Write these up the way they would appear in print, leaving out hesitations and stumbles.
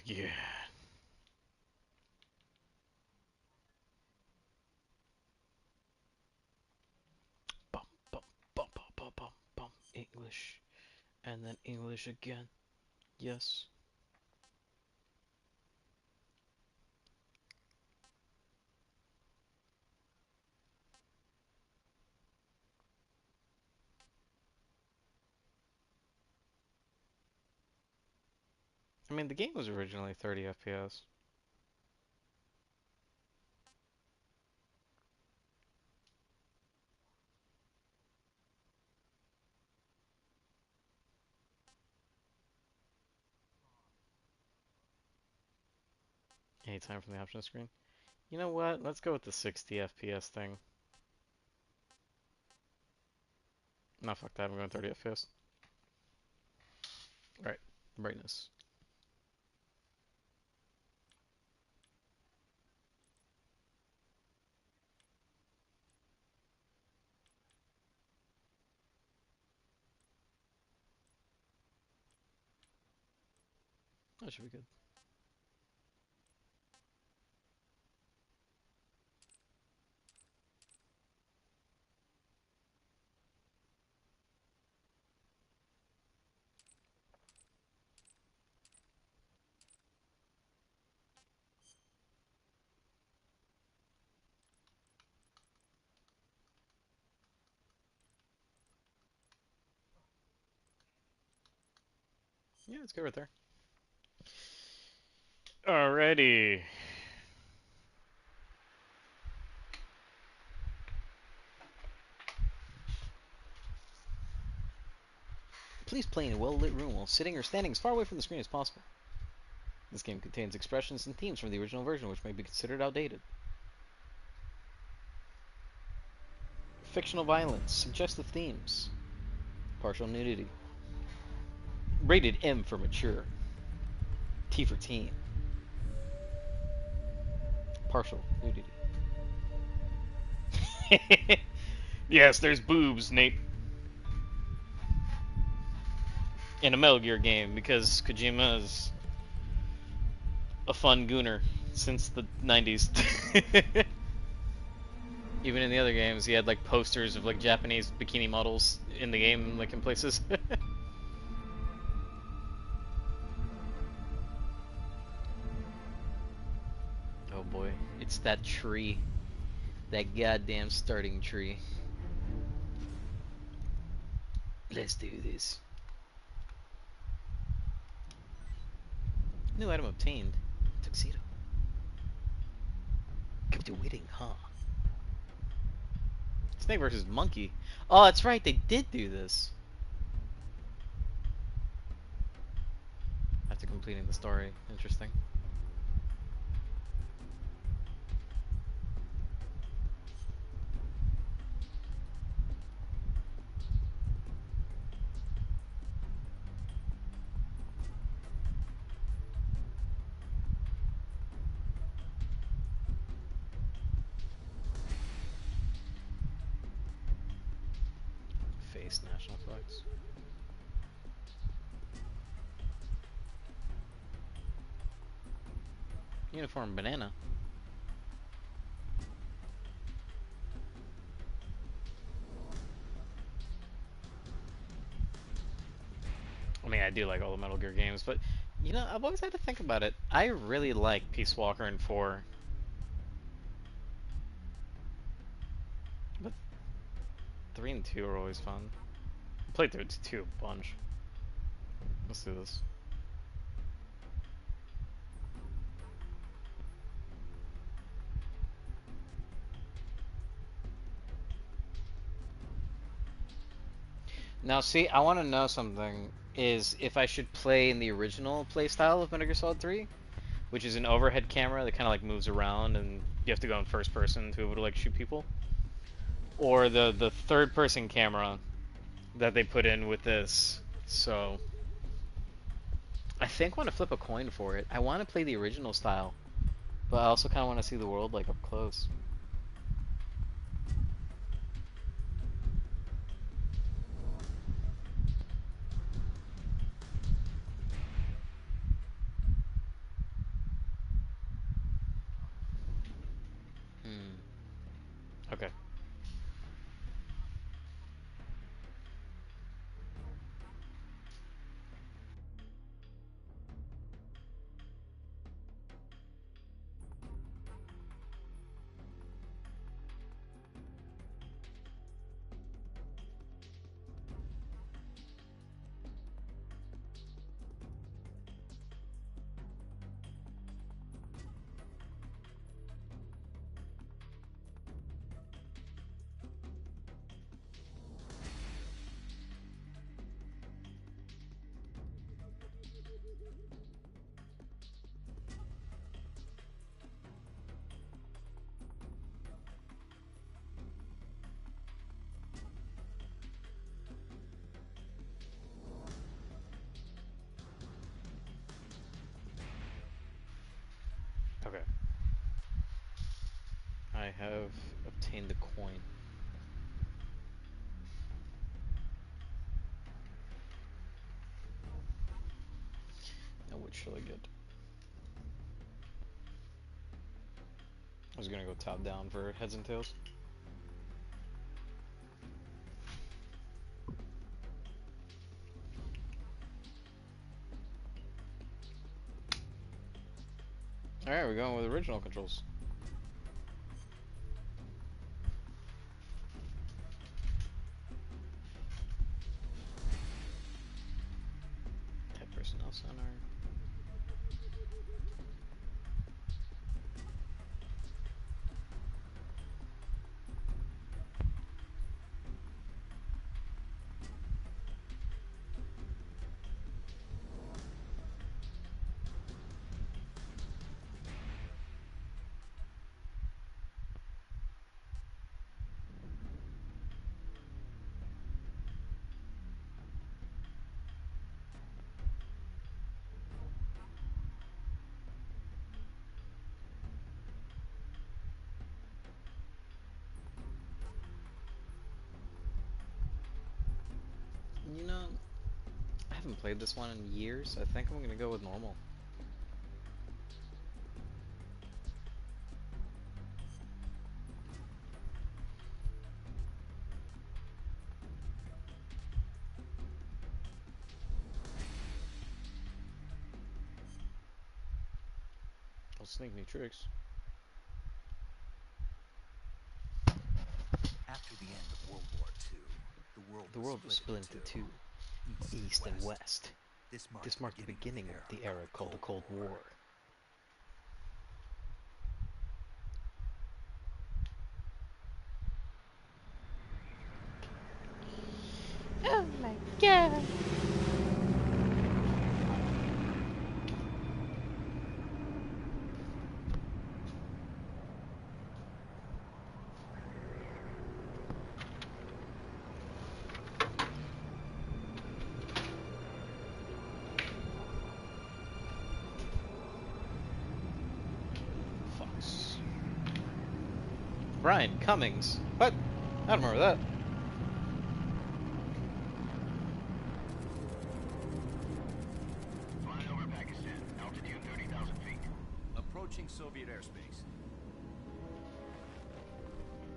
Yeah. Bum, bum, bum, bum, bum, bum, bum. English. And then English again. Yes. I mean, the game was originally 30 FPS. Anytime from the options screen. You know what? Let's go with the 60 FPS thing. No, fuck that. I'm going 30 FPS. Alright. Brightness. That should be good. Yeah, it's good right there. Alrighty. Please play in a well-lit room while sitting or standing as far away from the screen as possible. This game contains expressions and themes from the original version which may be considered outdated. Fictional violence, suggestive themes, partial nudity. Rated M for mature, T for teen. Partial nudity. Yes, there's boobs, Nate. In a Metal Gear game because Kojima is a fun gooner since the 90s. Even in the other games, he had like posters of like Japanese bikini models in the game, like in places. Oh boy, it's that tree. That goddamn starting tree. Let's do this. New item obtained. Tuxedo. Kept you waiting, huh? Snake versus Monkey. Oh, that's right, they did do this. After completing the story. Interesting. Face national flags. Uniform banana. I mean, I do like all the Metal Gear games, but you know, I've always had to think about it. I really like Peace Walker and 4, but 3 and 2 are always fun. I played through 2 a bunch. Let's do this. Now, see, I want to know something. Is if I should play in the original playstyle of Metal Gear Solid 3, which is an overhead camera that kind of like moves around and you have to go in first person to be able to like shoot people, or the third person camera that they put in with this. So I think I want to flip a coin for it. I want to play the original style, but I also kind of want to see the world like up close. have obtained the coin. Now which shall I get? I was gonna go top down for heads and tails. Alright, we're going with original controls. Type personnel center. You know, I haven't played this one in years. I think I'm gonna go with normal. I'll sneak new tricks. After the end of World War II, The world was split into two, East and West. This Marked the beginning of the era called the Cold War. Oh my god. Fox. Brian Cummings. What? I don't remember that. Flying over Pakistan, altitude 30,000 feet. Approaching Soviet airspace.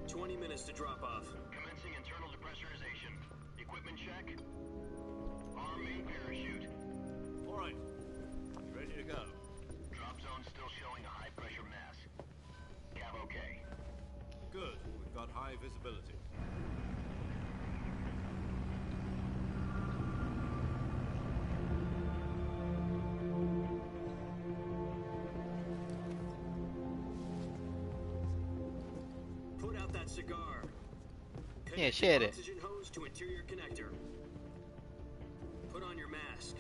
20 minutes to drop off. Commencing internal depressurization. Equipment check. Arm main parachute. All right. Ready to go. Drop zone still showing a high pressure mass. Cav okay. Good. We've got high visibility. Put out that cigar. Yeah, share it. Oxygen hose to interior connector. Put on your mask.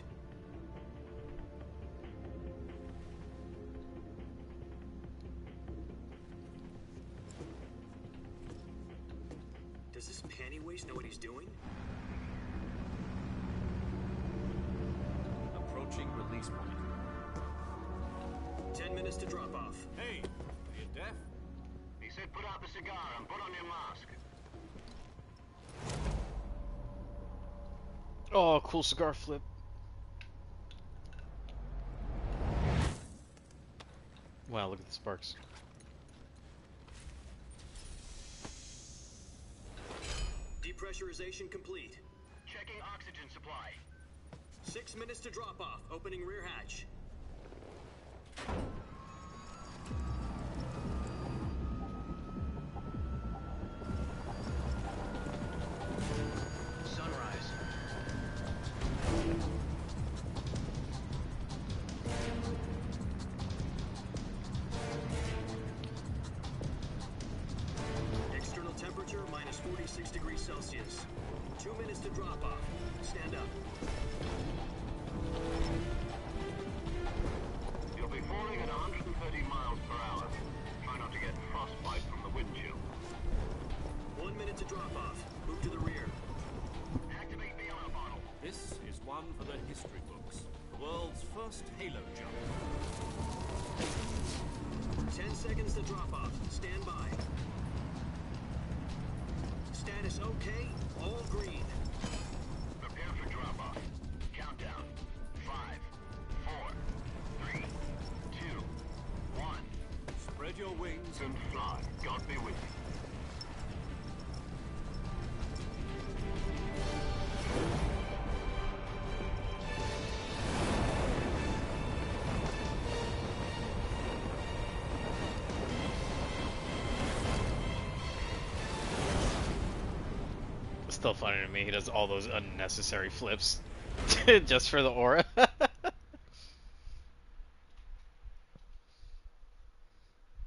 Does this panty waste know what he's doing? Approaching release point. 10 minutes to drop off. Hey, are you deaf? He said put out the cigar and put on your mask. Oh, cool cigar flip. Wow, look at the sparks. Depressurization complete. Checking oxygen supply. 6 minutes to drop off. Opening rear hatch. Sunrise. External temperature minus 46 degrees Celsius. 2 minutes to drop off. Stand up. You'll be falling at 130 miles per hour. Try not to get frostbite from the wind chill. 1 minute to drop off. Move to the rear. Activate the air bottle. This is one for the history books. The world's first halo jump. 10 seconds to drop off. Stand by. Status okay, all green. Prepare for drop-off. Countdown. 5, 4, 3, 2, 1. Spread your wings And fly. God be with you. It's still funny to me. He does all those unnecessary flips just for the aura.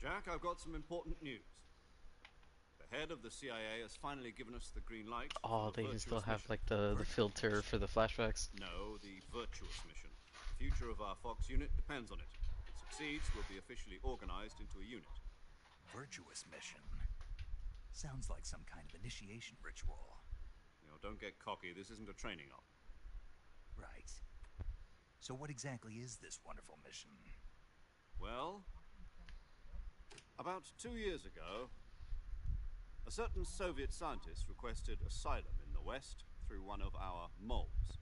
Jack, I've got some important news. The head of the CIA has finally given us the green light. Oh, for the they can still virtuous have mission. like the filter for the flashbacks. No, the virtuous mission. The future of our Fox unit depends on it. If it succeeds, we'll be officially organized into a unit. Virtuous mission. Sounds like some kind of initiation ritual. You know, don't get cocky. This isn't a training op. Right. So what exactly is this wonderful mission? Well, about 2 years ago, a certain Soviet scientist requested asylum in the West through one of our moles.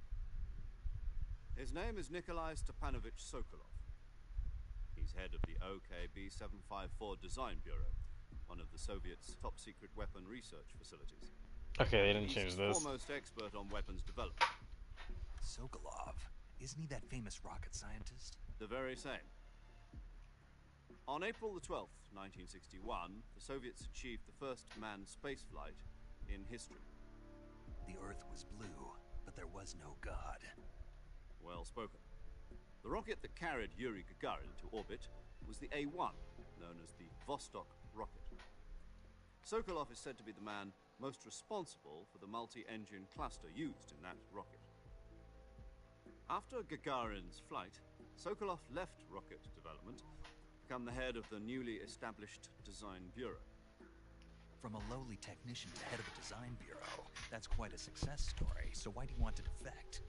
His name is Nikolai Stepanovich Sokolov. He's head of the OKB 754 Design Bureau, one of the Soviets' top-secret weapon research facilities. Okay, they didn't He's change the this. foremost expert on weapons development. Sokolov. Isn't he that famous rocket scientist? The very same. On April the 12th, 1961, the Soviets achieved the first manned spaceflight in history. The Earth was blue, but there was no God. Well spoken. The rocket that carried Yuri Gagarin to orbit was the A-1, known as the Vostok rocket. Sokolov is said to be the man most responsible for the multi-engine cluster used in that rocket. After Gagarin's flight, Sokolov left rocket development to become the head of the newly established Design Bureau. From a lowly technician to head of a design bureau, that's quite a success story, so why do you want to defect?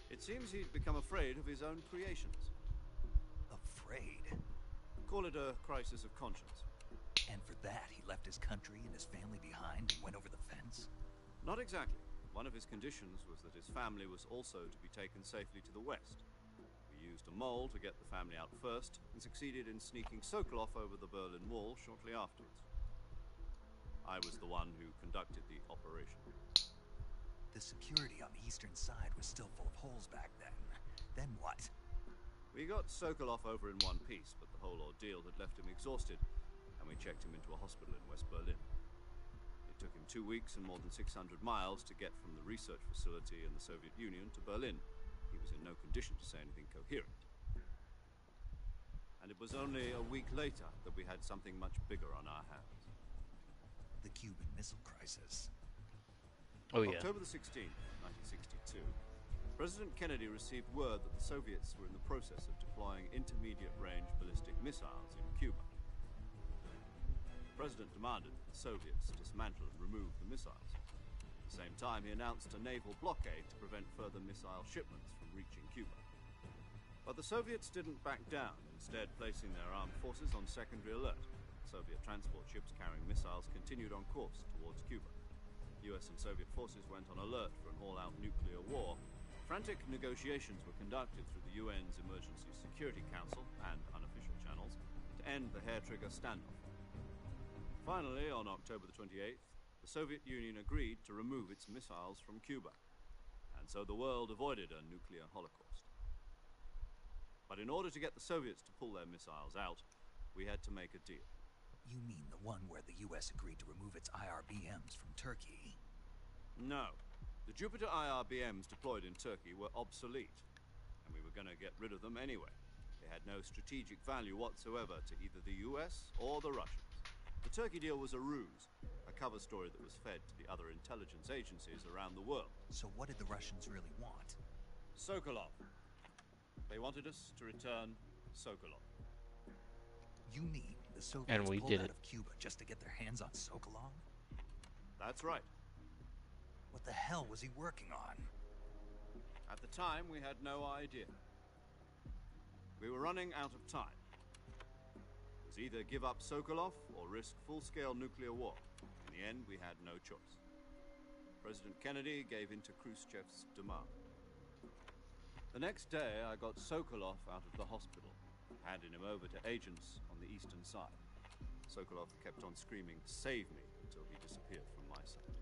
It seems he'd become afraid of his own creations. Afraid? Call it a crisis of conscience. And for that, he left his country and his family behind and went over the fence? Not exactly. One of his conditions was that his family was also to be taken safely to the west. We used a mole to get the family out first, and succeeded in sneaking Sokolov over the Berlin Wall shortly afterwards. I was the one who conducted the operation. The security on the eastern side was still full of holes back then. Then what? We got Sokolov over in one piece, but the whole ordeal had left him exhausted, and we checked him into a hospital in West Berlin. It took him 2 weeks and more than 600 miles to get from the research facility in the Soviet Union to Berlin. He was in no condition to say anything coherent. And it was only a week later that we had something much bigger on our hands. The Cuban Missile Crisis. Oh yeah. October the 16th, 1962, President Kennedy received word that the Soviets were in the process of deploying intermediate-range ballistic missiles in Cuba. The President demanded that the Soviets dismantle and remove the missiles. At the same time, he announced a naval blockade to prevent further missile shipments from reaching Cuba. But the Soviets didn't back down, instead placing their armed forces on secondary alert. Soviet transport ships carrying missiles continued on course towards Cuba. US and Soviet forces went on alert for an all-out nuclear war. Frantic negotiations were conducted through the UN's Emergency Security Council and unofficial channels to end the hair-trigger standoff. Finally, on October the 28th, the Soviet Union agreed to remove its missiles from Cuba, and so the world avoided a nuclear holocaust. But in order to get the Soviets to pull their missiles out, we had to make a deal. You mean the one where the US agreed to remove its IRBMs from Turkey? No. The Jupiter IRBMs deployed in Turkey were obsolete, and we were going to get rid of them anyway. They had no strategic value whatsoever to either the US or the Russians. The Turkey deal was a ruse, a cover story that was fed to the other intelligence agencies around the world. So what did the Russians really want? Sokolov. They wanted us to return Sokolov. You mean the Soviets And we pulled did out it. of Cuba just to get their hands on Sokolov? That's right. What the hell was he working on? At the time, we had no idea. We were running out of time. It was either give up Sokolov or risk full-scale nuclear war. In the end, we had no choice. President Kennedy gave in to Khrushchev's demand. The next day, I got Sokolov out of the hospital, handing him over to agents on the eastern side. Sokolov kept on screaming, "Save me," until he disappeared from my sight.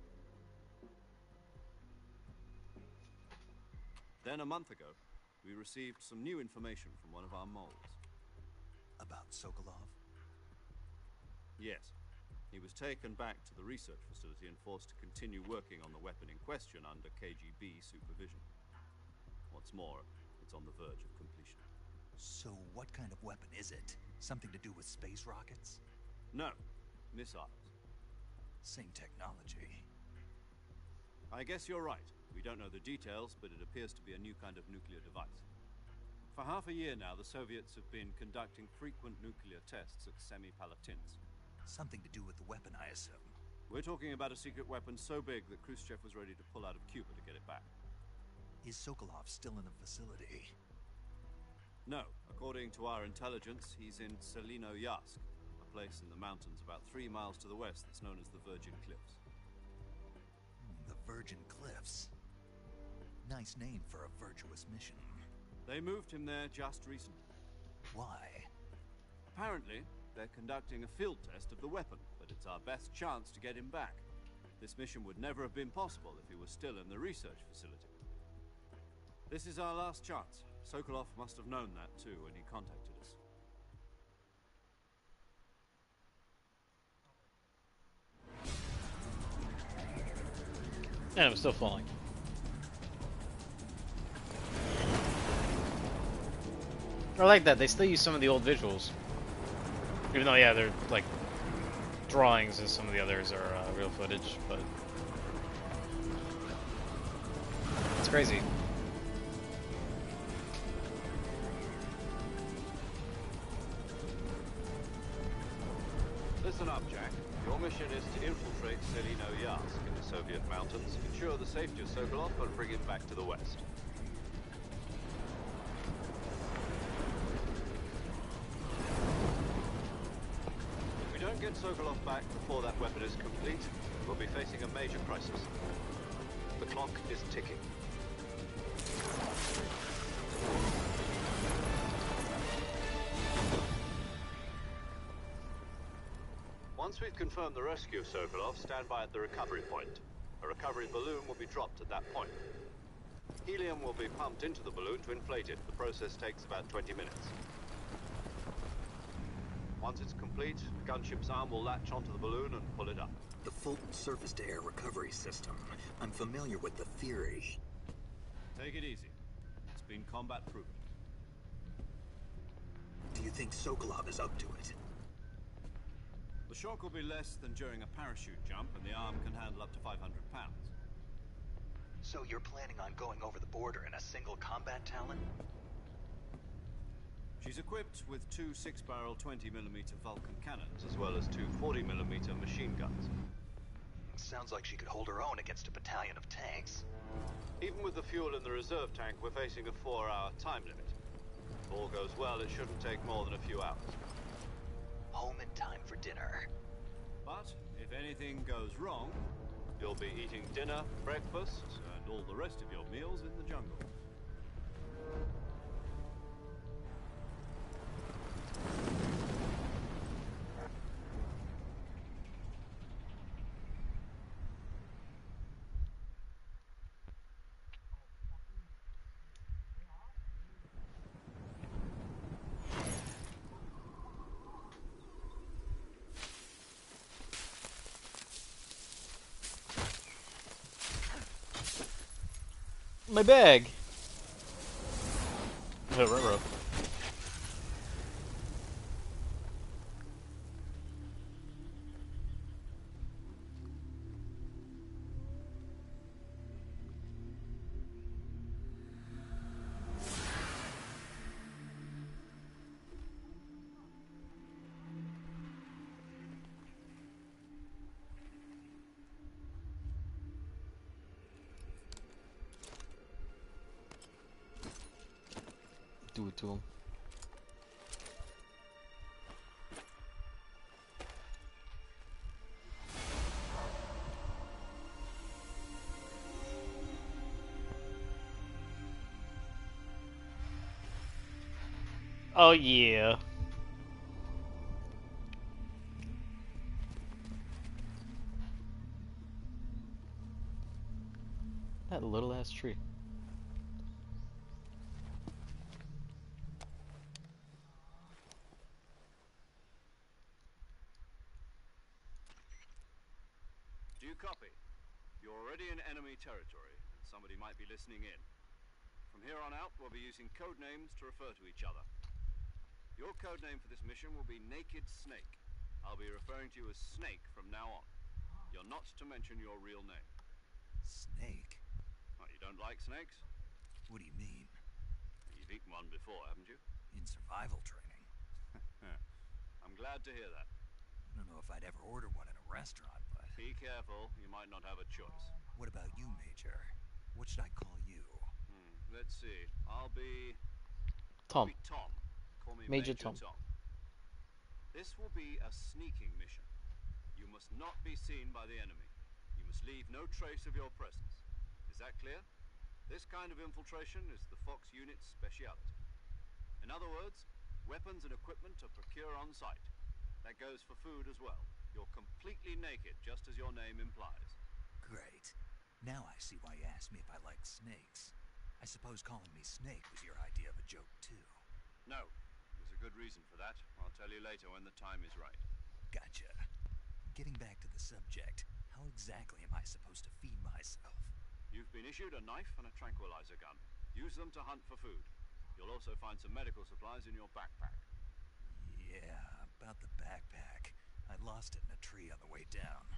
Then, a month ago, we received some new information from one of our moles. About Sokolov? Yes. He was taken back to the research facility and forced to continue working on the weapon in question under KGB supervision. What's more, it's on the verge of completion. So what kind of weapon is it? Something to do with space rockets? No, missiles. Same technology. I guess you're right. We don't know the details, but it appears to be a new kind of nuclear device. For half a year now, the Soviets have been conducting frequent nuclear tests at Semipalatinsk. Something to do with the weapon, I assume. We're talking about a secret weapon so big that Khrushchev was ready to pull out of Cuba to get it back. Is Sokolov still in the facility? No. According to our intelligence, he's in Selinoyarsk, a place in the mountains about 3 miles to the west that's known as the Virgin Cliffs. The Virgin Cliffs. Nice name for a virtuous mission. They moved him there just recently. Why? Apparently, they're conducting a field test of the weapon, but it's our best chance to get him back. This mission would never have been possible if he was still in the research facility. This is our last chance. Sokolov must have known that too when he contacted us. And it was still falling. I like that. They still use some of the old visuals. Even though, yeah, they're like drawings and some of the others are real footage, but it's crazy. Listen up, Jack. Your mission is to infiltrate Selinoyarsk in the Soviet mountains, ensure the safety of Sokolov, and bring him back to the west. If we don't get Sokolov back before that weapon is complete, we'll be facing a major crisis. The clock is ticking. Once we've confirmed the rescue of Sokolov, stand by at the recovery point. A recovery balloon will be dropped at that point. Helium will be pumped into the balloon to inflate it. The process takes about 20 minutes. Once it's complete, the gunship's arm will latch onto the balloon and pull it up. The Fulton surface-to-air recovery system. I'm familiar with the theory. Take it easy. It's been combat-proven. Do you think Sokolov is up to it? The shock will be less than during a parachute jump, and the arm can handle up to 500 pounds. So you're planning on going over the border in a single combat Talon? She's equipped with 2 6-barrel 20mm Vulcan cannons, as well as 2 40mm machine guns. Sounds like she could hold her own against a battalion of tanks. Even with the fuel in the reserve tank, we're facing a 4-hour time limit. If all goes well, it shouldn't take more than a few hours. Home in time for dinner. But if anything goes wrong, you'll be eating dinner, breakfast, and all the rest of your meals in the jungle. My bag. Oh, ruh-roh. Do it to him. Oh yeah. That little ass tree. Do you copy? You're already in enemy territory, and somebody might be listening in. From here on out, we'll be using code names to refer to each other. Your code name for this mission will be Naked Snake. I'll be referring to you as Snake from now on. You're not to mention your real name. Snake? Oh, you don't like snakes? What do you mean? You've eaten one before, haven't you? In survival training? I'm glad to hear that. I don't know if I'd ever order one in a restaurant, but... Be careful, you might not have a choice. What about you, Major? What should I call you? Let's see. I'll be Tom. Tom. Call me Major Major Tom. Tom. This will be a sneaking mission. You must not be seen by the enemy. You must leave no trace of your presence. Is that clear? This kind of infiltration is the Fox unit's speciality. In other words, weapons and equipment are procured on site. That goes for food as well. You're completely naked, just as your name implies. Great. Now I see why you asked me if I liked snakes. I suppose calling me Snake was your idea of a joke, too. No. There's a good reason for that. I'll tell you later when the time is right. Gotcha. Getting back to the subject, how exactly am I supposed to feed myself? You've been issued a knife and a tranquilizer gun. Use them to hunt for food. You'll also find some medical supplies in your backpack. Yeah, about the backpack. I lost it in a tree on the way down.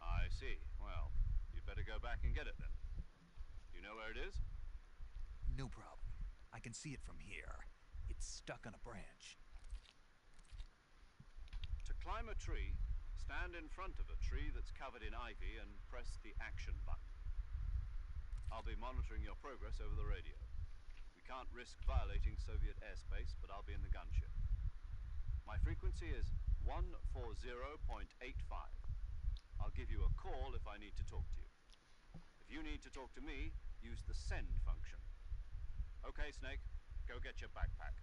I see. Well, you'd better go back and get it then. Do you know where it is? No problem. I can see it from here. It's stuck on a branch. To climb a tree, stand in front of a tree that's covered in ivy and press the action button. I'll be monitoring your progress over the radio. We can't risk violating Soviet airspace, but I'll be in the gunship. My frequency is 140.85. I'll give you a call if I need to talk to you. If you need to talk to me, use the send function. Okay, Snake, go get your backpack.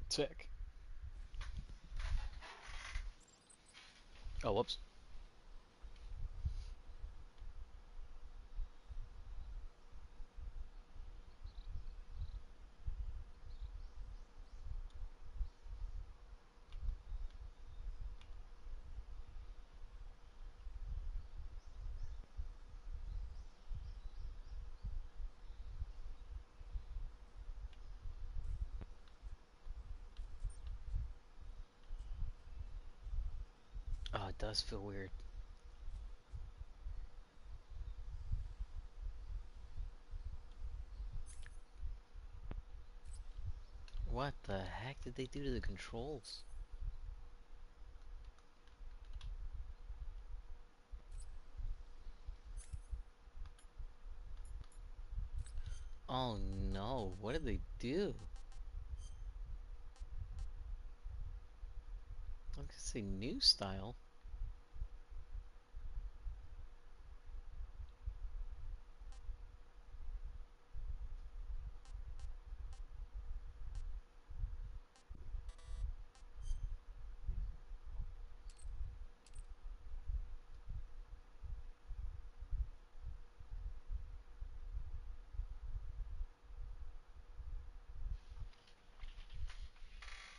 Sick. Oh, whoops. Oh, it does feel weird. What the heck did they do to the controls? Oh no, what did they do? I could say new style.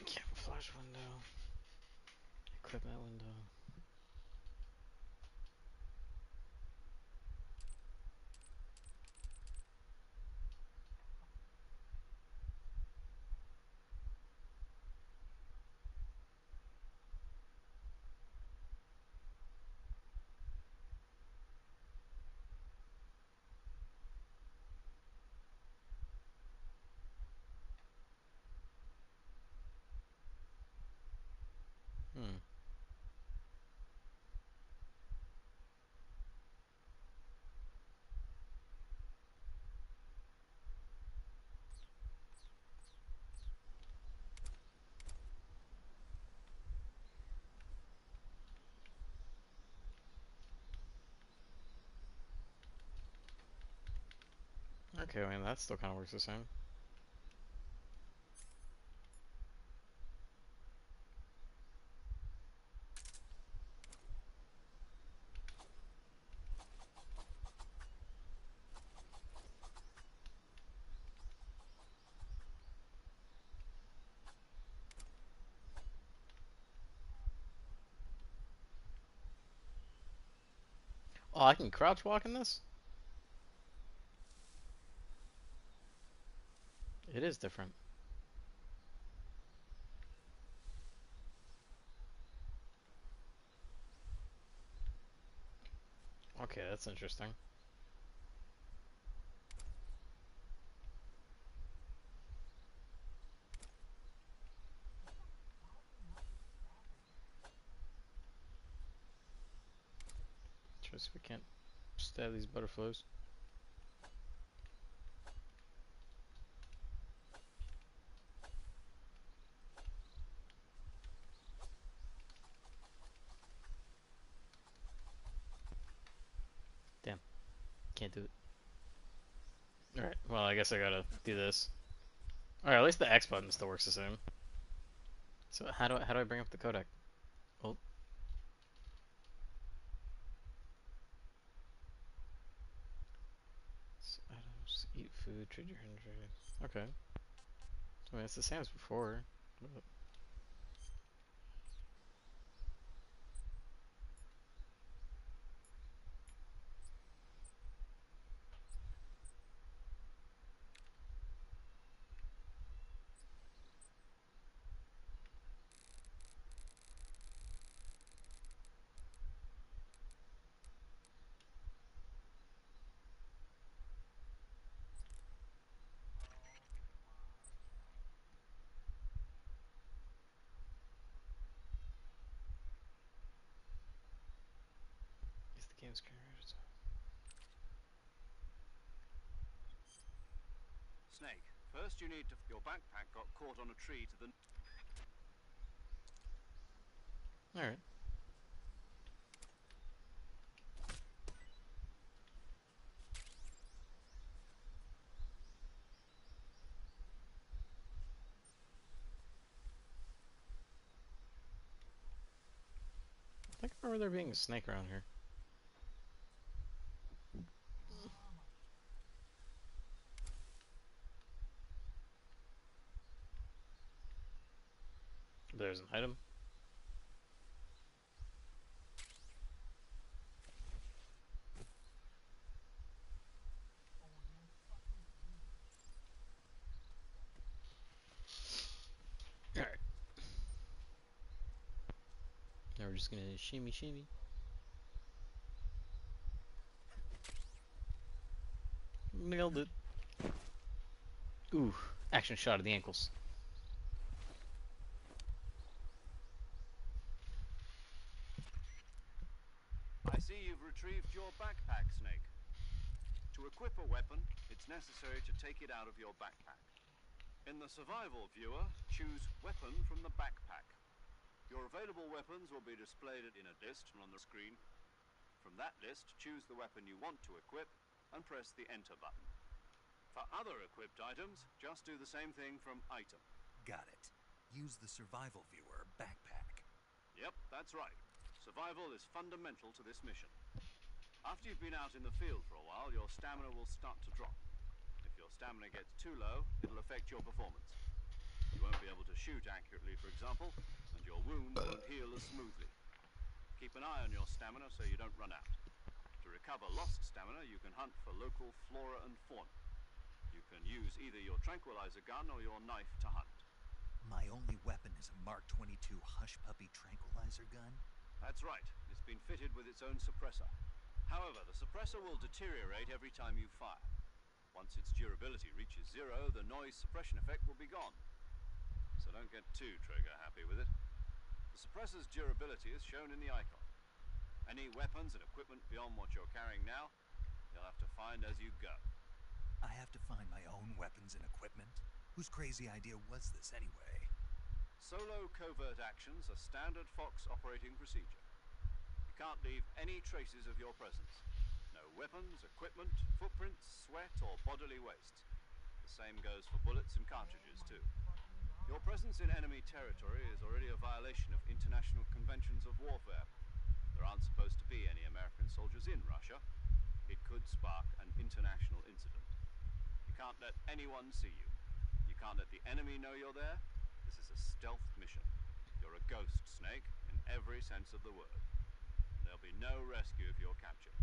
Camouflage window. Equipment window. Hmm. Okay, I mean that still kind of works the same. Oh, I can crouch walk in this? It is different. Okay, that's interesting. Try to see if we can't stab these butterflies. Damn, can't do it. Alright, well, I guess I gotta do this. Alright, at least the X button still works the same. So how do I bring up the codec? Oh. Items, eat food, trade your injuries. Okay. I mean, it's the same as before. But is the game's creator? Snake, first you need to... Your backpack got caught on a tree to the... Alright. I think I remember there being a snake around here. There's an item. Alright. Now we're just gonna shimmy shimmy. Nailed it. Ooh, action shot of the ankles. I see you've retrieved your backpack, Snake. To equip a weapon, it's necessary to take it out of your backpack. In the survival viewer, choose Weapon from the backpack. Your available weapons will be displayed in a list on the screen. From that list, choose the weapon you want to equip and press the Enter button. For other equipped items, just do the same thing from Item. Got it. Use the survival viewer backpack. Yep, that's right. Survival is fundamental to this mission. After you've been out in the field for a while, your stamina will start to drop. If your stamina gets too low, it'll affect your performance. You won't be able to shoot accurately, for example, and your wounds won't heal as smoothly. Keep an eye on your stamina so you don't run out. To recover lost stamina, you can hunt for local flora and fauna. You can use either your tranquilizer gun or your knife to hunt. My only weapon is a Mark 22 Hush Puppy tranquilizer gun? That's right. It's been fitted with its own suppressor. However, the suppressor will deteriorate every time you fire. Once its durability reaches 0, the noise suppression effect will be gone. So don't get too trigger happy with it. The suppressor's durability is shown in the icon. Any weapons and equipment beyond what you're carrying now, you'll have to find as you go. I have to find my own weapons and equipment? Whose crazy idea was this anyway? Solo covert actions are standard Fox operating procedure. You can't leave any traces of your presence. No weapons, equipment, footprints, sweat, or bodily waste. The same goes for bullets and cartridges, too. Your presence in enemy territory is already a violation of international conventions of warfare. There aren't supposed to be any American soldiers in Russia. It could spark an international incident. You can't let anyone see you. You can't let the enemy know you're there. This is a stealth mission. You're a ghost, Snake, in every sense of the word. And there'll be no rescue if you're captured.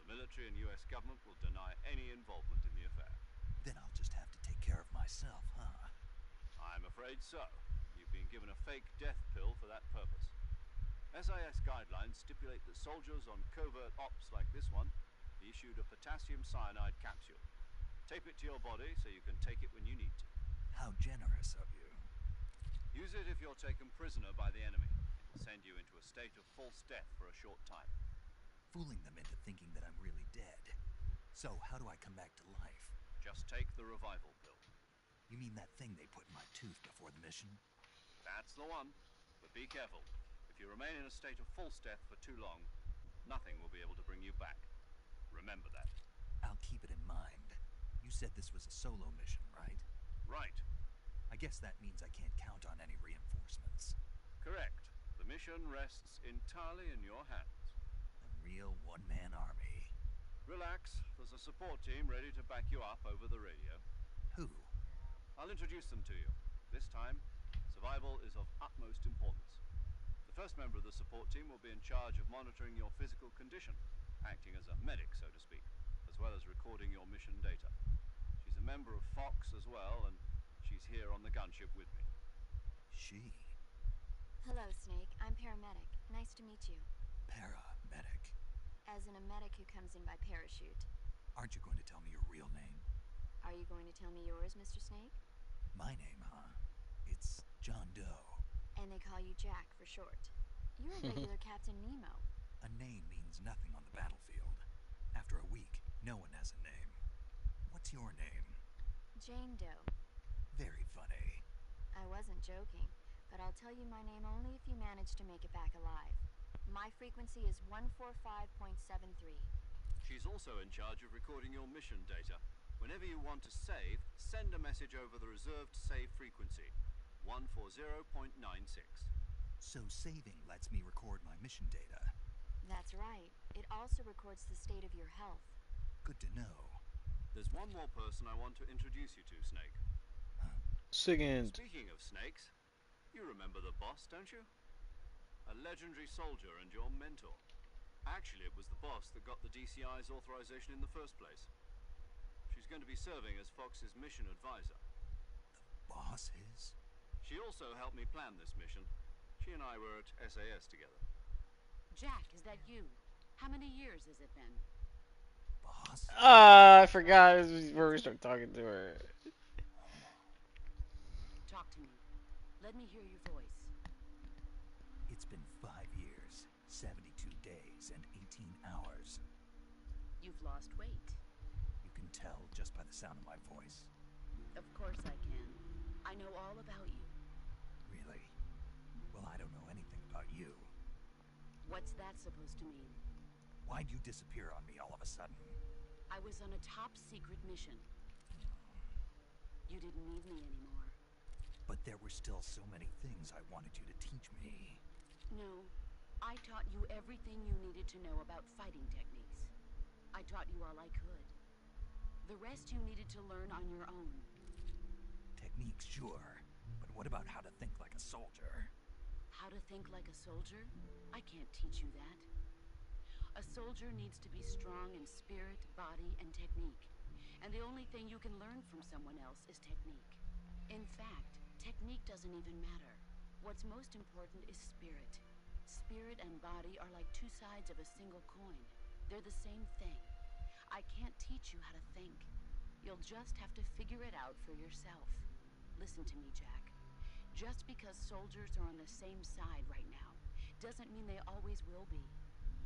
The military and US government will deny any involvement in the affair. Then I'll just have to take care of myself, huh? I'm afraid so. You've been given a fake death pill for that purpose. SIS guidelines stipulate that soldiers on covert ops like this one be issued a potassium cyanide capsule. Tape it to your body so you can take it when you need to. How generous of you. Use it if you're taken prisoner by the enemy. It will send you into a state of false death for a short time. Fooling them into thinking that I'm really dead. So, how do I come back to life? Just take the revival pill. You mean that thing they put in my tooth before the mission? That's the one. But be careful. If you remain in a state of false death for too long, nothing will be able to bring you back. Remember that. I'll keep it in mind. You said this was a solo mission, right? Right. I guess that means I can't count on any reinforcements. Correct. The mission rests entirely in your hands. A real one-man army. Relax. There's a support team ready to back you up over the radio. Who? I'll introduce them to you. This time, survival is of utmost importance. The first member of the support team will be in charge of monitoring your physical condition, acting as a medic, so to speak, as well as recording your mission data. She's a member of Fox as well, and she's here on the gunship with me. She? Hello, Snake. I'm paramedic. Nice to meet you. Paramedic. As in a medic who comes in by parachute. Aren't you going to tell me your real name? Are you going to tell me yours, Mr. Snake? My name, huh? It's John Doe. And they call you Jack for short. You're a regular Captain Nemo. A name means nothing on the battlefield. After a week, no one has a name. What's your name? Jane Doe. Very funny. I wasn't joking, but I'll tell you my name only if you manage to make it back alive. My frequency is 145.73. She's also in charge of recording your mission data. Whenever you want to save, send a message over the reserved save frequency, 140.96. So saving lets me record my mission data. That's right. It also records the state of your health. Good to know. There's one more person I want to introduce you to, Snake. Second. Speaking of snakes, you remember the boss, don't you? A legendary soldier and your mentor. Actually, it was the boss that got the DCI's authorization in the first place. She's going to be serving as Fox's mission advisor. The boss is? She also helped me plan this mission. She and I were at SAS together. Jack, is that you? How many years has it been? Boss? I forgot where we start talking to her. Talk to me. Let me hear your voice. It's been 5 years, 72 days, and 18 hours. You've lost weight. You can tell just by the sound of my voice. Of course I can. I know all about you. Really? Well, I don't know anything about you. What's that supposed to mean? Why'd you disappear on me all of a sudden? I was on a top secret mission. You didn't need me anymore. But there were still so many things I wanted you to teach me. No, I taught you everything you needed to know about fighting techniques. I taught you all I could. The rest you needed to learn on your own. Techniques, sure. But what about how to think like a soldier? How to think like a soldier? I can't teach you that. A soldier needs to be strong in spirit, body, and technique. And the only thing you can learn from someone else is technique. In fact, technique doesn't even matter. What's most important is spirit. Spirit and body are like two sides of a single coin. They're the same thing. I can't teach you how to think. You'll just have to figure it out for yourself. Listen to me, Jack. Just because soldiers are on the same side right now doesn't mean they always will be.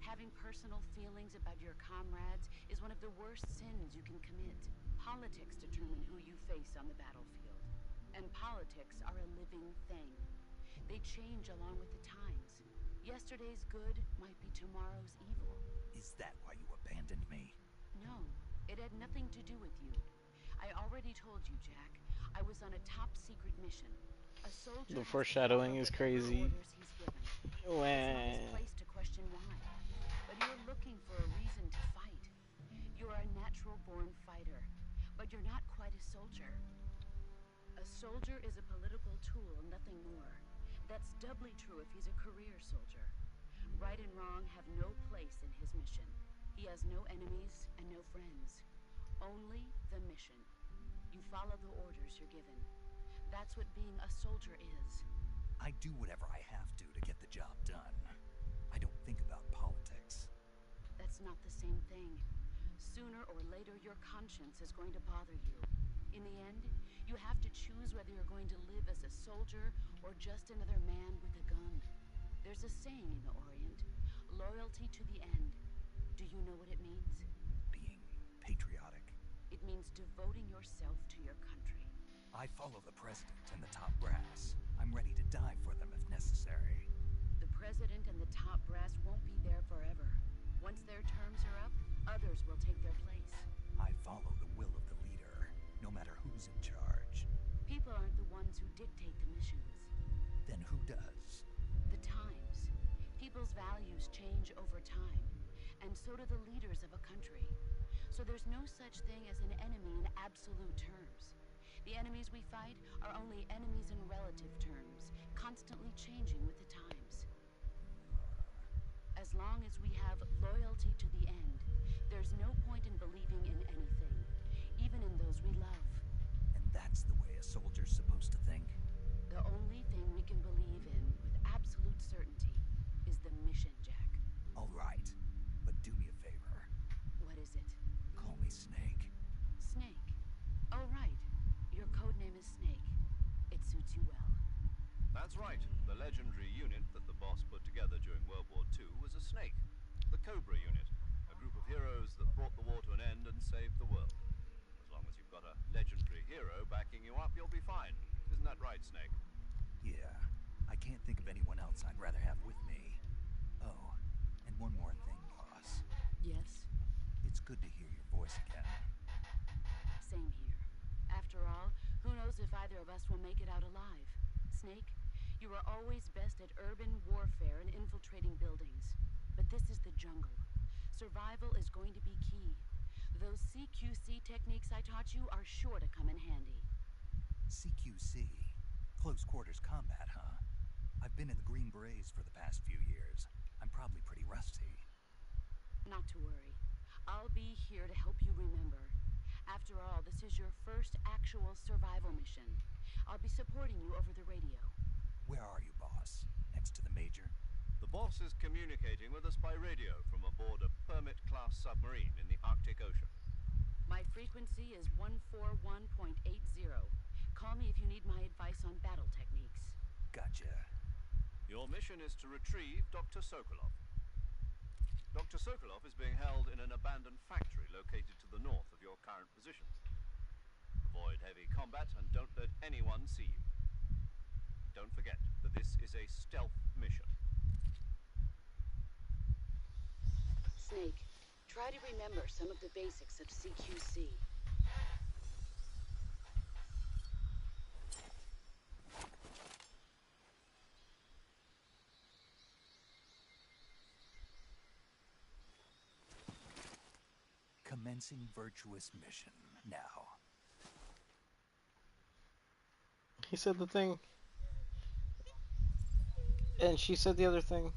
Having personal feelings about your comrades is one of the worst sins you can commit. Politics determine who you face on the battlefield. And politics are a living thing. They change along with the times. Yesterday's good might be tomorrow's evil. Is that why you abandoned me? No, it had nothing to do with you. I already told you, Jack. I was on a top secret mission. A soldier. The foreshadowing is crazy. It's not his place to question why. But you're looking for a reason to fight. You're a natural-born fighter, but you're not quite a soldier. A soldier is a political tool, nothing more. That's doubly true if he's a career soldier. Right and wrong have no place in his mission. He has no enemies and no friends. Only the mission. You follow the orders you're given. That's what being a soldier is. I do whatever I have to get the job done. I don't think about politics. That's not the same thing. Sooner or later, your conscience is going to bother you. In the end, you have to choose whether you're going to live as a soldier or just another man with a gun. There's a saying in the Orient, loyalty to the end. Do you know what it means? Being patriotic. It means devoting yourself to your country. I follow the president and the top brass. I'm ready to die for them if necessary. The president and the top brass won't be there forever. Once their terms are up, others will take their place. I follow the will of the leader, no matter who's in charge. People aren't the ones who dictate the missions. Then who does? The times. People's values change over time, and so do the leaders of a country. So there's no such thing as an enemy in absolute terms. The enemies we fight are only enemies in relative terms, constantly changing with the times. As long as we have loyalty to the end, there's no point in believing in anything, even in those we love. And that's the way a soldier's supposed to think? The only thing we can believe in with absolute certainty is the mission, Jack. All right, but do me a favor. What is it? Call me Snake. Snake. Oh, right. Your codename is Snake. It suits you well. That's right. The legendary unit that the boss put together during World War II was a Snake. The Cobra unit. A group of heroes that brought the war to an end and saved the world. As long as you've got a legendary hero backing you up, you'll be fine. Isn't that right, Snake? Yeah, I can't think of anyone else I'd rather have with me. Oh, and one more thing, boss. Yes? It's good to hear your voice again. Same here. After all, who knows if either of us will make it out alive? Snake, you are always best at urban warfare and infiltrating buildings. But this is the jungle. Survival is going to be key. Those CQC techniques I taught you are sure to come in handy. CQC? Close quarters combat, huh? I've been in the Green Berets for the past few years. I'm probably pretty rusty. Not to worry. I'll be here to help you remember. After all, this is your first actual survival mission. I'll be supporting you over the radio. Where are you, boss? Next to the Major? The boss is communicating with us by radio from aboard a Permit-class submarine in the Arctic Ocean. My frequency is 141.80. Call me if you need my advice on battle techniques. Gotcha. Your mission is to retrieve Dr. Sokolov. Dr. Sokolov is being held in an abandoned factory located to the north of your current position. Avoid heavy combat and don't let anyone see you. Don't forget that this is a stealth mission. Snake, try to remember some of the basics of CQC. Commencing virtuous mission now. He said the thing. And she said the other thing.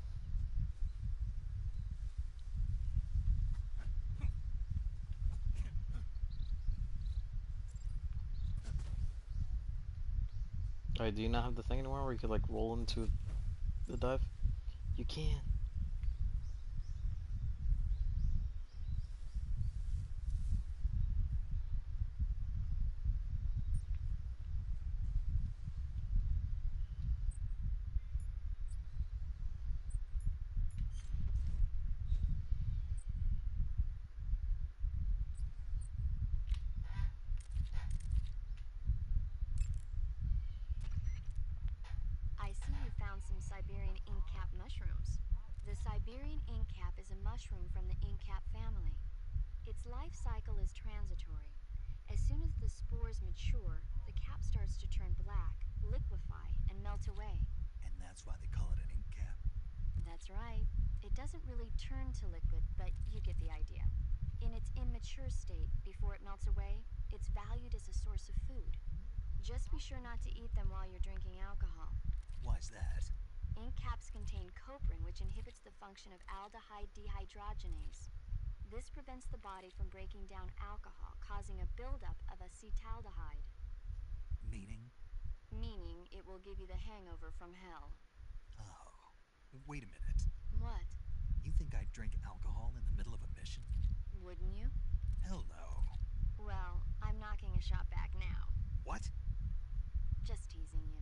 Alright, do you not have the thing anymore where you could like roll into the dive? You can. I see you found some Siberian inkcap mushrooms. The Siberian inkcap is a mushroom from the inkcap family. Its life cycle is transitory. As soon as the spores mature, the cap starts to turn black, liquefy, and melt away. And that's why they call it an ink cap. That's right. It doesn't really turn to liquid, but you get the idea. In its immature state, before it melts away, it's valued as a source of food. Just be sure not to eat them while you're drinking alcohol. Why's that? Ink caps contain coprin, which inhibits the function of aldehyde dehydrogenase. This prevents the body from breaking down alcohol, causing a buildup of acetaldehyde. Meaning? Meaning it will give you the hangover from hell. Oh, wait a minute. What? You think I'd drink alcohol in the middle of a mission? Wouldn't you? Hell no. Well, I'm knocking a shot back now. What? Just teasing you.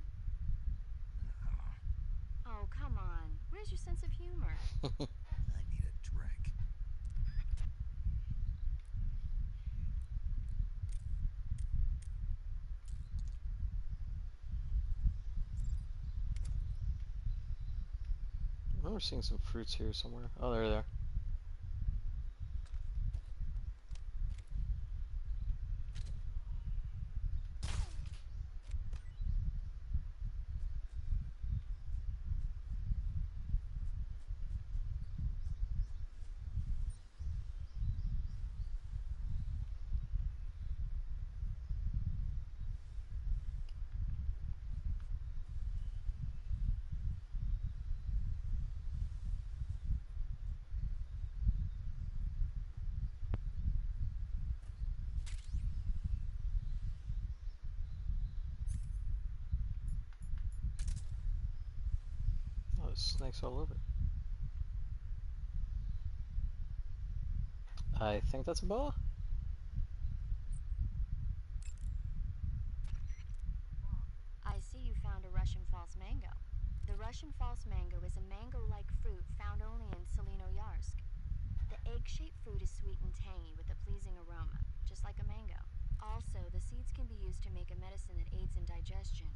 Uh, Oh, come on. Where's your sense of humor? I need a drink. I remember seeing some fruits here somewhere. Oh, there they are. Oh, there's snakes all over. I think that's a boa. I see you found a Russian false mango. The Russian false mango is a mango-like fruit found only in Selinoyarsk. The egg-shaped fruit is sweet and tangy with a pleasing aroma, just like a mango. Also, the seeds can be used to make a medicine that aids in digestion.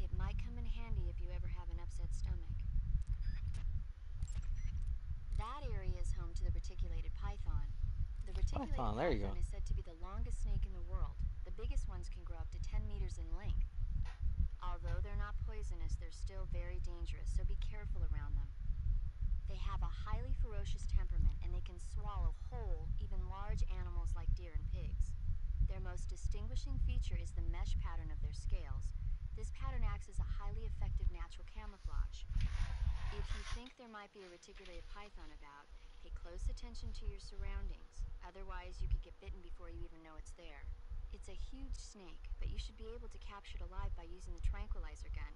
It might come in handy if you ever have an upset stomach. That area is home to the reticulated python. The reticulated Python, there you python go. is said to be the longest snake in the world. The biggest ones can grow up to 10 meters in length. Although they're not poisonous, they're still very dangerous, so be careful around them. They have a highly ferocious temperament and they can swallow whole, even large animals like deer and pigs. Their most distinguishing feature is the mesh pattern of their scales. This pattern acts as a highly effective natural camouflage. If you think there might be a reticulated python about, pay close attention to your surroundings. Otherwise, you could get bitten before you even know it's there. It's a huge snake, but you should be able to capture it alive by using the tranquilizer gun.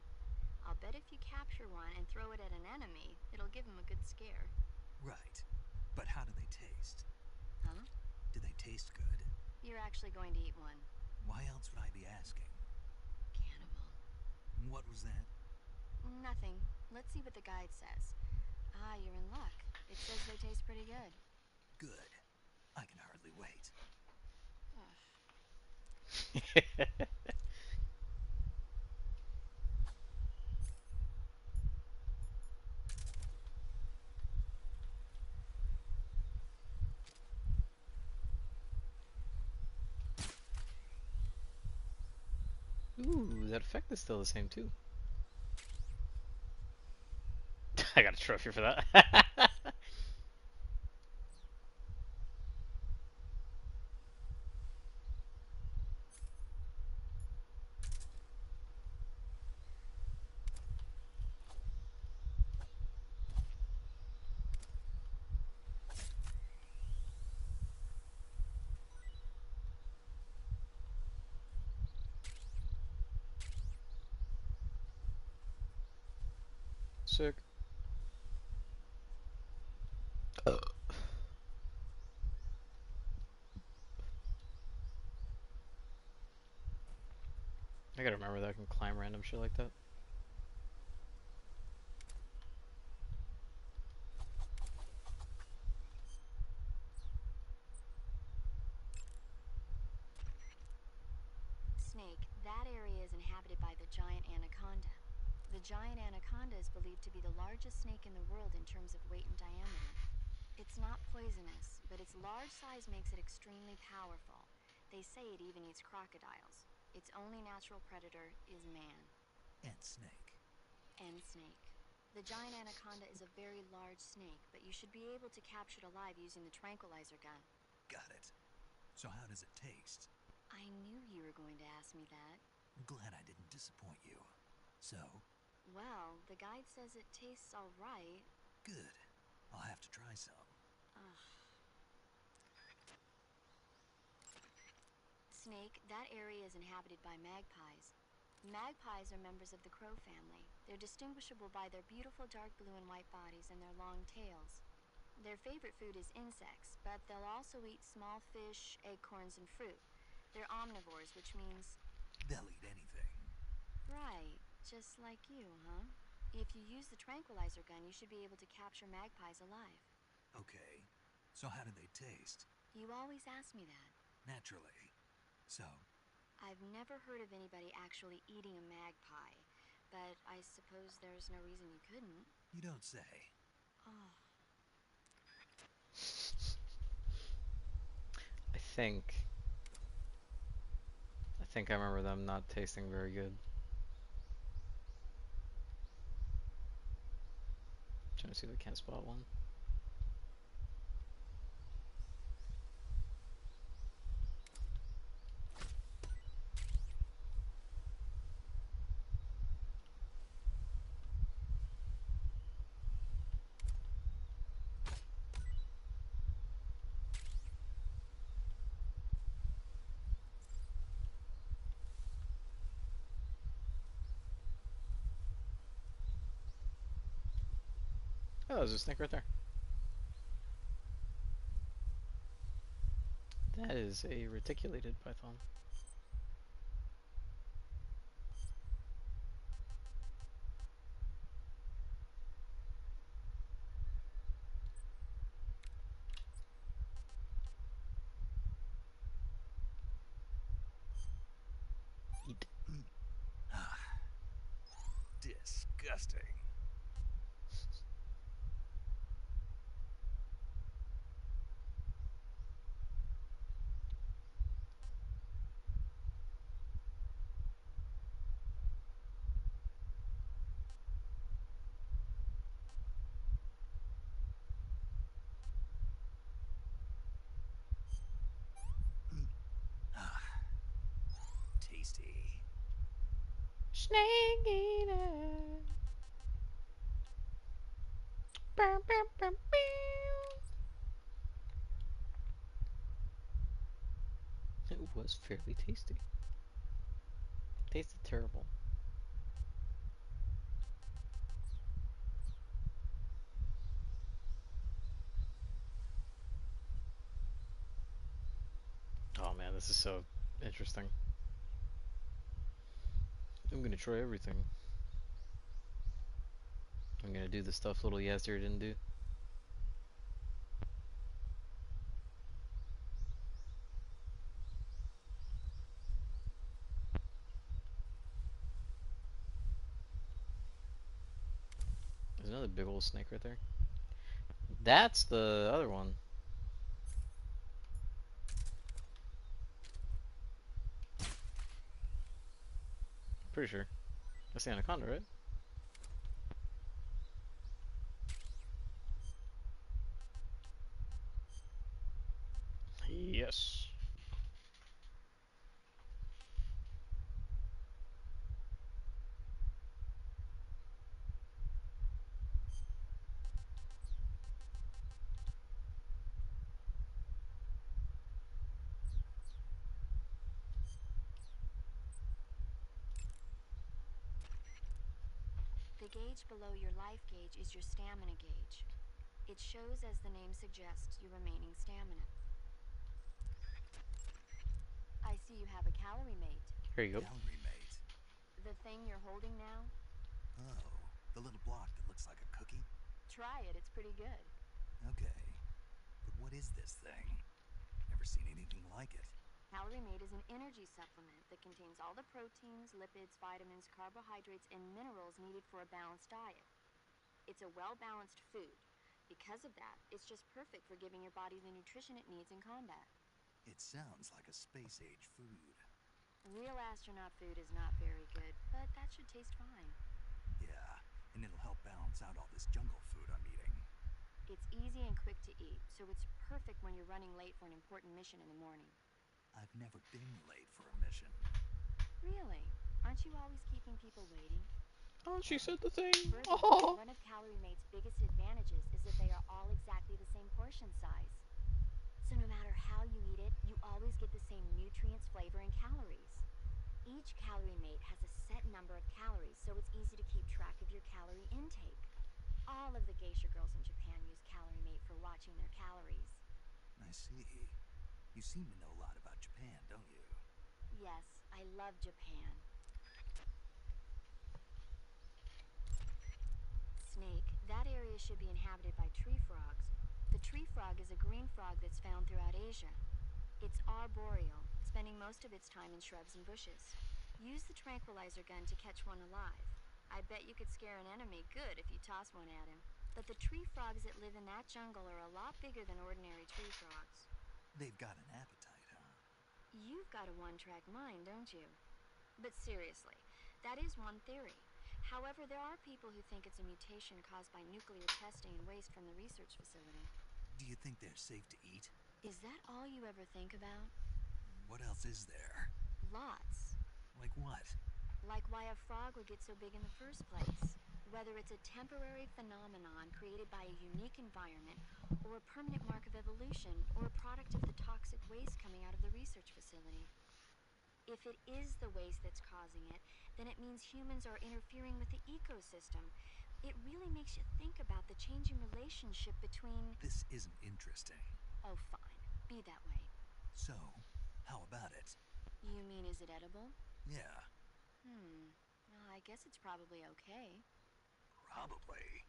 I'll bet if you capture one and throw it at an enemy, it'll give him a good scare. Right. But how do they taste? Huh? Do they taste good? You're actually going to eat one. Why else would I be asking? Cannibal. What was that? Nothing. Let's see what the guide says. Ah, you're in luck. It says they taste pretty good. Good. I can hardly wait. Ooh, that effect is still the same too. I got a trophy for that. Sick. I gotta remember that I can climb random shit like that. Snake, that area is inhabited by the giant anaconda. The giant anaconda is believed to be the largest snake in the world in terms of weight and diameter. It's not poisonous, but its large size makes it extremely powerful. They say it even eats crocodiles. Its only natural predator is man. And snake. And snake. The giant anaconda is a very large snake, but you should be able to capture it alive using the tranquilizer gun. Got it. So how does it taste? I knew you were going to ask me that. Glad I didn't disappoint you. So? Well, the guide says it tastes all right. Good. I'll have to try some. Ugh. Snake, that area is inhabited by magpies. Magpies are members of the crow family. They're distinguishable by their beautiful dark blue and white bodies and their long tails. Their favorite food is insects, but they'll also eat small fish, acorns, and fruit. They're omnivores, which means... They'll eat anything. Right, just like you, huh? If you use the tranquilizer gun, you should be able to capture magpies alive. Okay. So how do they taste? You always ask me that. Naturally. So, I've never heard of anybody actually eating a magpie, but I suppose there's no reason you couldn't. you don't say. Oh, I think I remember them not tasting very good. Trying to see if I can't spot one. Oh, there's a snake right there. That is a reticulated python. Eat. Disgusting. Tasty. Snake eater. Bam, bam, bam, bam. It was fairly tasty. Tasted terrible. Oh man, this is so interesting. I'm gonna try everything. I'm gonna do the stuff little Yazdir didn't do. There's another big old snake right there. That's the other one. Pretty sure. That's the anaconda, right? Yes. the gauge below your life gauge is your stamina gauge. It shows, as the name suggests, your remaining stamina. I see you have a calorie mate. Here you go. Calorie mate. The thing you're holding now? Oh, the little block that looks like a cookie? Try it, it's pretty good. Okay. But what is this thing? Never seen anything like it. Calorie Mate is an energy supplement that contains all the proteins, lipids, vitamins, carbohydrates, and minerals needed for a balanced diet. It's a well-balanced food. Because of that, it's just perfect for giving your body the nutrition it needs in combat. It sounds like a space-age food. Real astronaut food is not very good, but that should taste fine. Yeah, and it'll help balance out all this jungle food I'm eating. It's easy and quick to eat, so it's perfect when you're running late for an important mission in the morning. I've never been late for a mission. Really? Aren't you always keeping people waiting? Oh, she said the thing. Furthermore, Oh. one of Calorie Mate's biggest advantages is that they are all exactly the same portion size. So no matter how you eat it, you always get the same nutrients, flavor, and calories. Each calorie mate has a set number of calories, so it's easy to keep track of your calorie intake. All of the geisha girls in Japan use Calorie Mate for watching their calories. I see. You seem to know a lot about Japan, don't you? Yes, I love Japan. Snake, that area should be inhabited by tree frogs. The tree frog is a green frog that's found throughout Asia. It's arboreal, spending most of its time in shrubs and bushes. Use the tranquilizer gun to catch one alive. I bet you could scare an enemy good if you toss one at him. But the tree frogs that live in that jungle are a lot bigger than ordinary tree frogs. They've got an appetite, huh? You've got a one-track mind, don't you? But seriously, that is one theory. However, there are people who think it's a mutation caused by nuclear testing and waste from the research facility. Do you think they're safe to eat? Is that all you ever think about? What else is there? Lots. Like what? Like why a frog would get so big in the first place. Whether it's a temporary phenomenon created by a unique environment, or a permanent mark of evolution, or a product of the toxic waste coming out of the research facility. If it is the waste that's causing it, then it means humans are interfering with the ecosystem. It really makes you think about the changing relationship between... This isn't interesting. Oh, fine. Be that way. So, how about it? You mean, is it edible? Yeah. Well, I guess it's probably okay. Probably.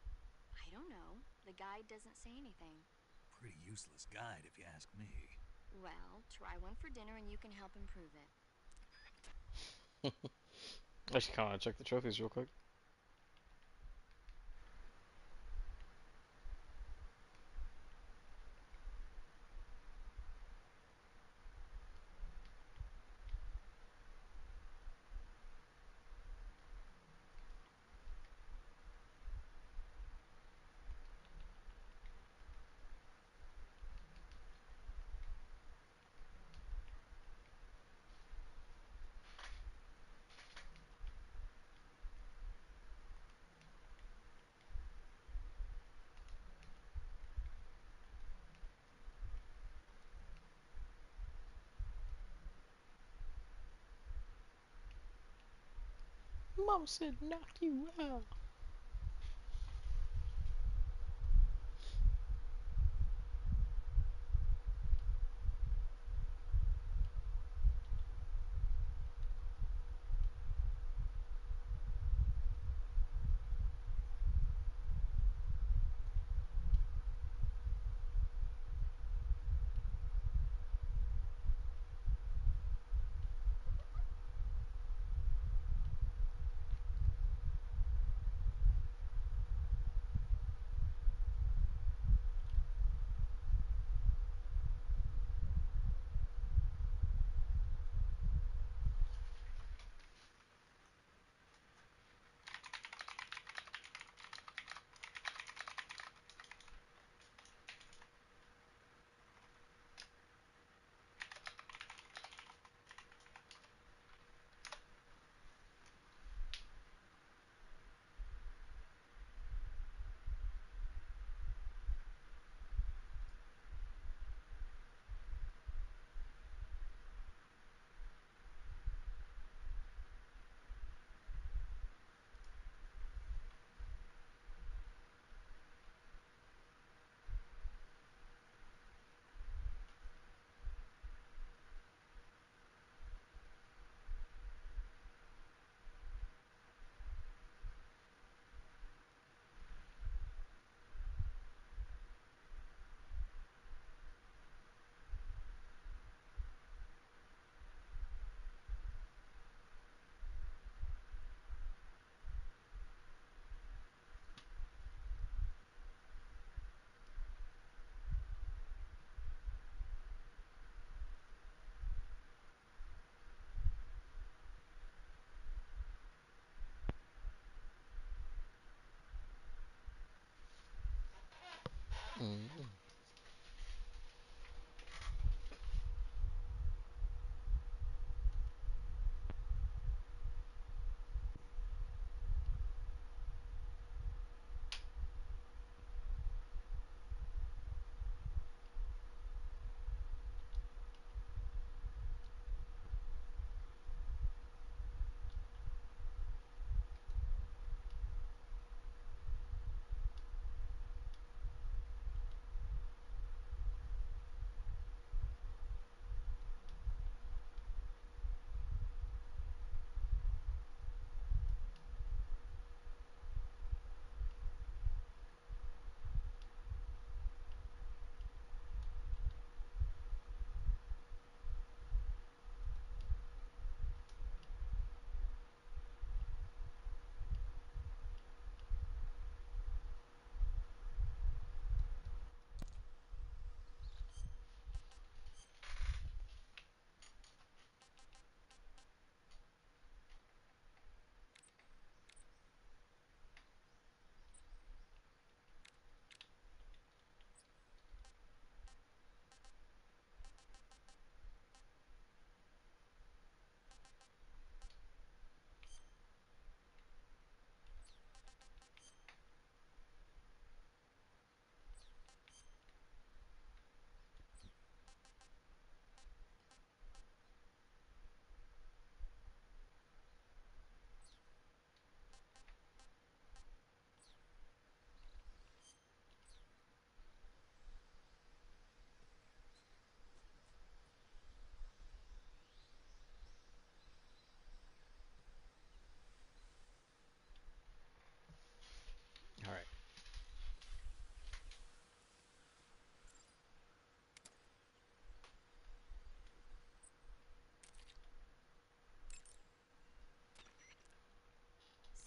I don't know. The guide doesn't say anything. Pretty useless guide, if you ask me. Well, try one for dinner and you can help improve it. I should kind of check the trophies real quick. Mom said knock you out.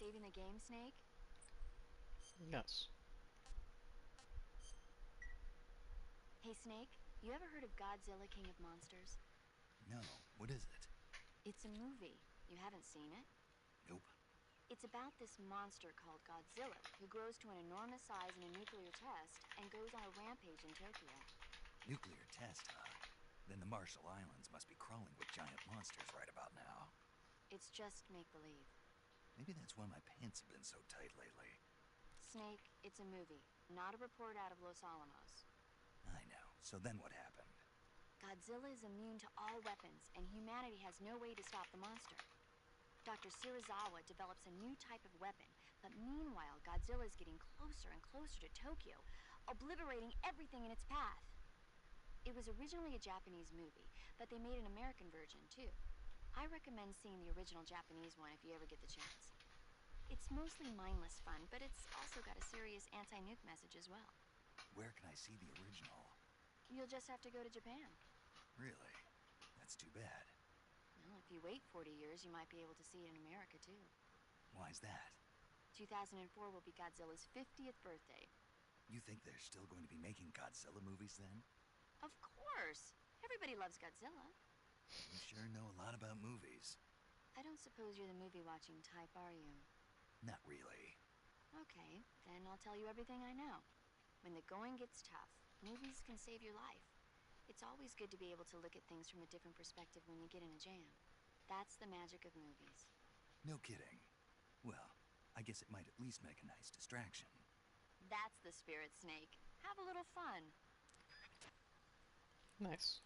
saving the game, Snake? Yes. Hey, Snake, you ever heard of Godzilla King of Monsters? No, what is it? It's a movie. You haven't seen it? Nope. It's about this monster called Godzilla, who grows to an enormous size in a nuclear test and goes on a rampage in Tokyo. Nuclear test, huh? Then the Marshall Islands must be crawling with giant monsters right about now. It's just make-believe. Maybe that's why my pants have been so tight lately. Snake, it's a movie, not a report out of Los Alamos. I know. So then what happened? Godzilla is immune to all weapons, and humanity has no way to stop the monster. Dr. Serizawa develops a new type of weapon, but meanwhile, Godzilla is getting closer and closer to Tokyo, obliterating everything in its path. It was originally a Japanese movie, but they made an American version too. I recommend seeing the original Japanese one if you ever get the chance. It's mostly mindless fun, but it's also got a serious anti-nuke message as well. Where can I see the original? You'll just have to go to Japan. Really? That's too bad. Well, if you wait 40 years, you might be able to see it in America too. Why's that? 2004 will be Godzilla's 50th birthday. You think they're still going to be making Godzilla movies then? Of course! Everybody loves Godzilla. You sure know a lot about movies. I don't suppose you're the movie-watching type, are you? Not really. Okay, then I'll tell you everything I know. When the going gets tough, movies can save your life. It's always good to be able to look at things from a different perspective when you get in a jam. That's the magic of movies. No kidding. Well, I guess it might at least make a nice distraction. That's the spirit, Snake. Have a little fun. Nice.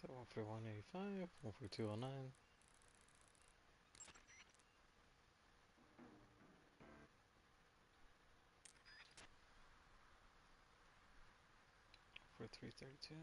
So 14185, 14209. For 332.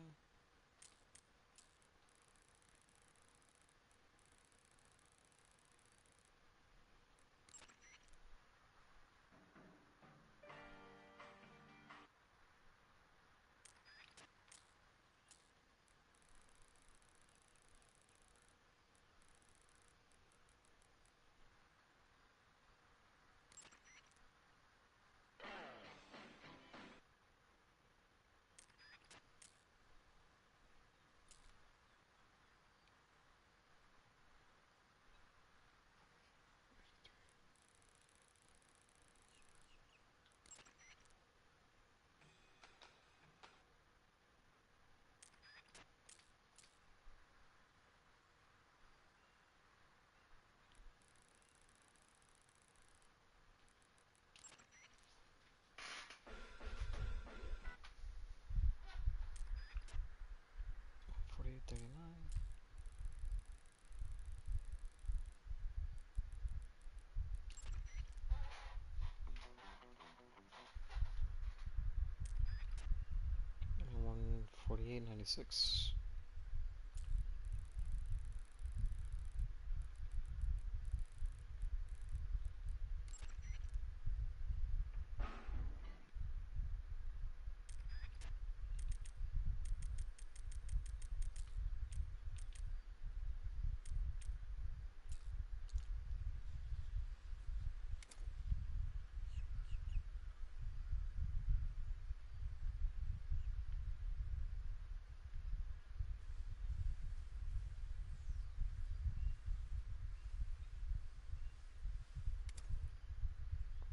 $48.39. And 148.96.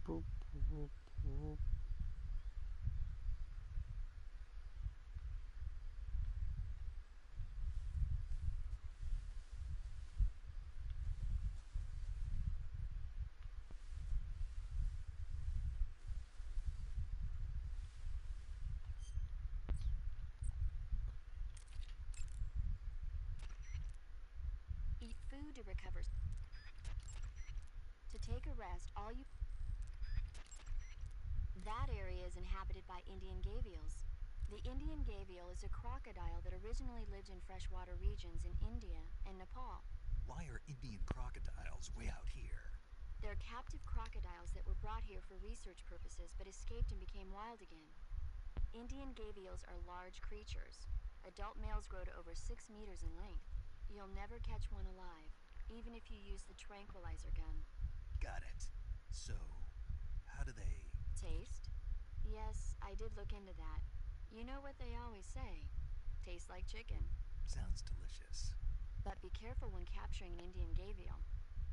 Boop, boop, boop. Eat food to recover. To take a rest, all you... is inhabited by Indian gavials. The Indian gavial is a crocodile that originally lived in freshwater regions in India and Nepal. Why are Indian crocodiles way out here? They're captive crocodiles that were brought here for research purposes but escaped and became wild again. Indian gavials are large creatures. Adult males grow to over 6 meters in length. You'll never catch one alive, even if you use the tranquilizer gun. Got it. So, how do they... Taste? Yes, I did look into that. You know what they always say. Tastes like chicken. Sounds delicious. But be careful when capturing an Indian gavial.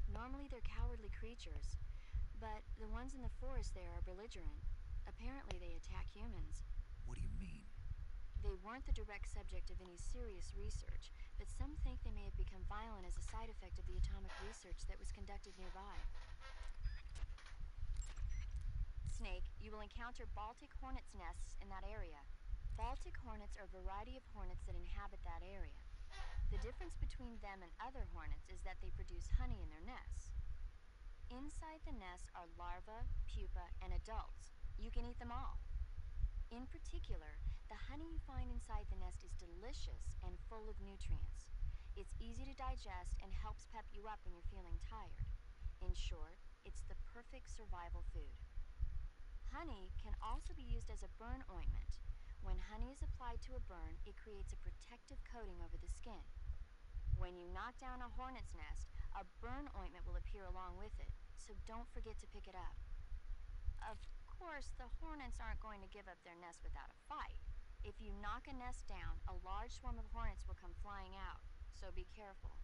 Normally they're cowardly creatures, but the ones in the forest there are belligerent. Apparently they attack humans. What do you mean? They weren't the direct subject of any serious research, but some think they may have become violent as a side effect of the atomic research that was conducted nearby. Snake, you will encounter Baltic hornets' nests in that area. Baltic hornets are a variety of hornets that inhabit that area. The difference between them and other hornets is that they produce honey in their nests. Inside the nest are larvae, pupa, and adults. You can eat them all. In particular, the honey you find inside the nest is delicious and full of nutrients. It's easy to digest and helps pep you up when you're feeling tired. In short, it's the perfect survival food. Honey can also be used as a burn ointment. When honey is applied to a burn, it creates a protective coating over the skin. When you knock down a hornet's nest, a burn ointment will appear along with it, so don't forget to pick it up. Of course, the hornets aren't going to give up their nest without a fight. If you knock a nest down, a large swarm of hornets will come flying out, so be careful.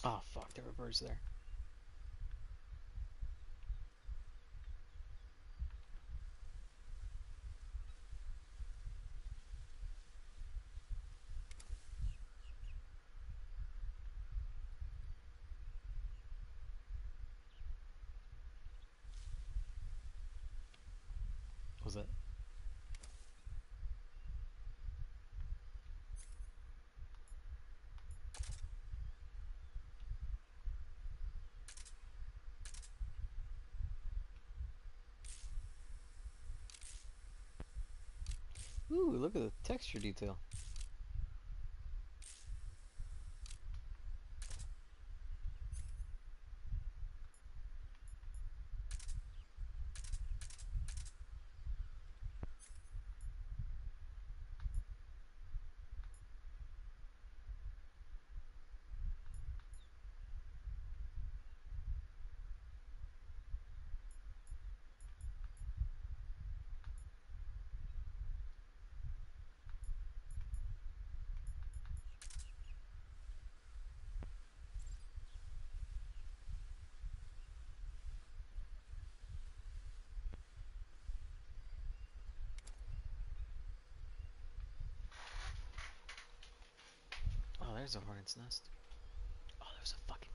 Oh fuck, there were birds there. What was that? Ooh, look at the texture detail. Oh, there's a hornet's nest. Oh, there's a fucking